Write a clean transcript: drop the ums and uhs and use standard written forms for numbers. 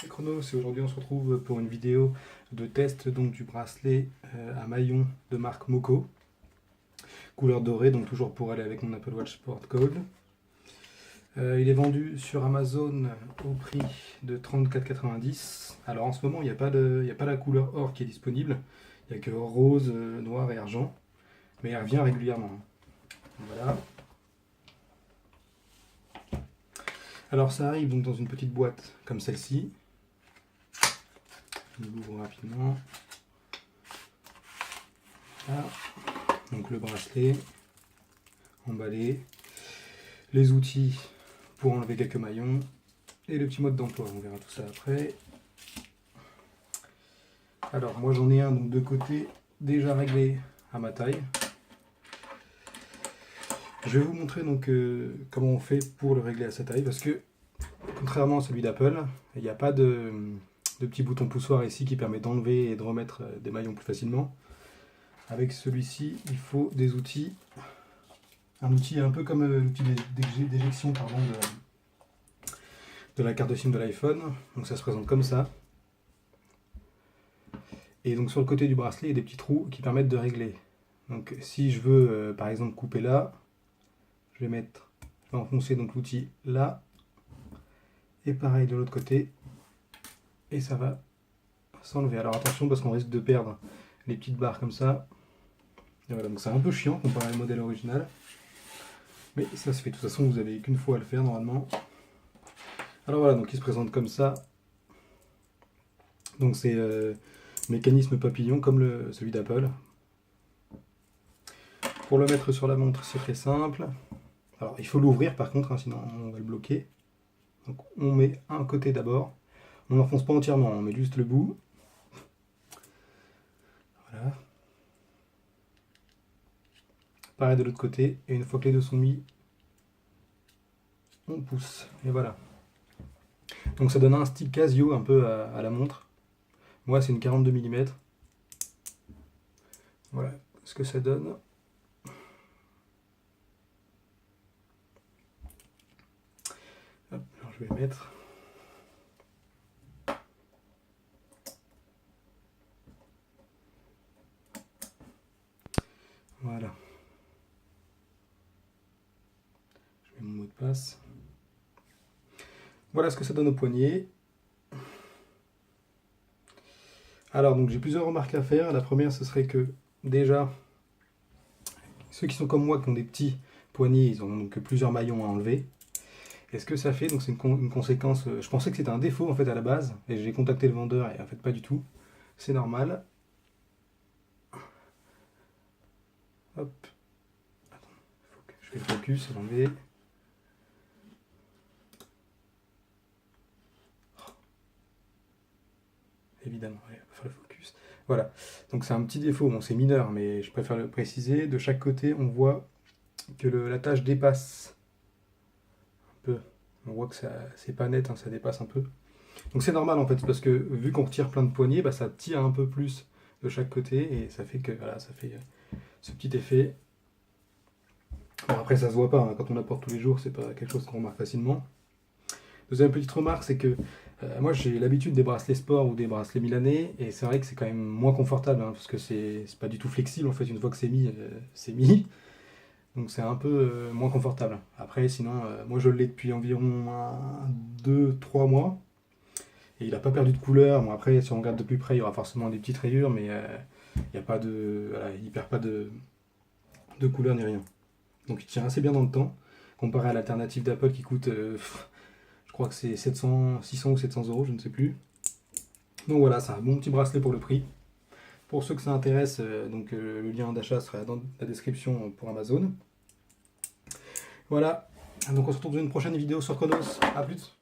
C'est Chronos et aujourd'hui on se retrouve pour une vidéo de test donc, du bracelet à maillon de marque Moco. Couleur dorée, donc toujours pour aller avec mon Apple Watch Sport Gold. Il est vendu sur Amazon au prix de 34,90 €. Alors en ce moment il n'y a pas la couleur or qui est disponible. Il n'y a que or rose, noir et argent. Mais elle revient régulièrement. Voilà. Alors ça arrive donc dans une petite boîte comme celle-ci. Je l'ouvre rapidement. Voilà. Donc le bracelet emballé, les outils pour enlever quelques maillons et le petit mode d'emploi. On verra tout ça après. Alors moi j'en ai un donc de côté déjà réglé à ma taille. Je vais vous montrer donc comment on fait pour le régler à sa taille parce que contrairement à celui d'Apple, il n'y a pas de petit bouton poussoir ici qui permet d'enlever et de remettre des maillons plus facilement. Avec celui-ci, il faut des outils, un outil un peu comme l'outil d'éjection de la carte SIM de l'iPhone. Donc ça se présente comme ça. Et donc sur le côté du bracelet, il y a des petits trous qui permettent de régler. Donc si je veux par exemple couper là, je vais enfoncer donc l'outil là. Et pareil de l'autre côté. Et ça va s'enlever. Alors attention parce qu'on risque de perdre les petites barres comme ça. Et voilà, donc c'est un peu chiant comparé au modèle original. Mais ça se fait. De toute façon, vous n'avez qu'une fois à le faire normalement. Alors voilà, donc il se présente comme ça. Donc c'est mécanisme papillon comme celui d'Apple. Pour le mettre sur la montre, c'est très simple. Alors il faut l'ouvrir par contre, hein, sinon on va le bloquer. Donc on met un côté d'abord. On n'enfonce pas entièrement, on met juste le bout. Voilà. Pareil de l'autre côté. Et une fois que les deux sont mis, on pousse. Et voilà. Donc ça donne un style Casio un peu à la montre. Moi c'est une 42 mm. Voilà ce que ça donne. Hop, alors je vais mettre. Voilà. Je mets mon mot de passe. Voilà ce que ça donne au poignet. Alors donc j'ai plusieurs remarques à faire. La première ce serait que déjà ceux qui sont comme moi qui ont des petits poignets, ils ont donc plusieurs maillons à enlever. Et ce que ça fait, donc c'est une conséquence. Je pensais que c'était un défaut en fait à la base, et j'ai contacté le vendeur et en fait pas du tout. C'est normal. Hop. Attends, faut que je fais le focus, l'enlever. Évidemment, il va faire le focus. Voilà, donc c'est un petit défaut, bon c'est mineur, mais je préfère le préciser. De chaque côté, on voit que la tâche dépasse un peu. On voit que c'est pas net, hein, ça dépasse un peu. Donc c'est normal en fait, parce que vu qu'on retire plein de poignées, bah, ça tire un peu plus de chaque côté, et ça fait que voilà, ça fait ce petit effet. Bon après ça se voit pas, hein, quand on apporte tous les jours, c'est pas quelque chose qu'on remarque facilement. Deuxième petite remarque, c'est que moi j'ai l'habitude des bracelets sport ou des bracelets milanais, et c'est vrai que c'est quand même moins confortable, hein, parce que c'est pas du tout flexible en fait, une fois que c'est mis, c'est mis. Donc c'est un peu moins confortable. Après sinon, moi je l'ai depuis environ 2-3 mois, et il n'a pas perdu de couleur. Bon après si on regarde de plus près, il y aura forcément des petites rayures, mais il y a pas de, voilà, il perd pas de couleur ni rien. Donc il tient assez bien dans le temps, comparé à l'alternative d'Apple qui coûte... je crois que c'est 600 ou 700 euros, je ne sais plus. Donc voilà, c'est un bon petit bracelet pour le prix. Pour ceux que ça intéresse, le lien d'achat sera dans la description pour Amazon. Voilà, donc on se retrouve dans une prochaine vidéo sur Chronos. A plus.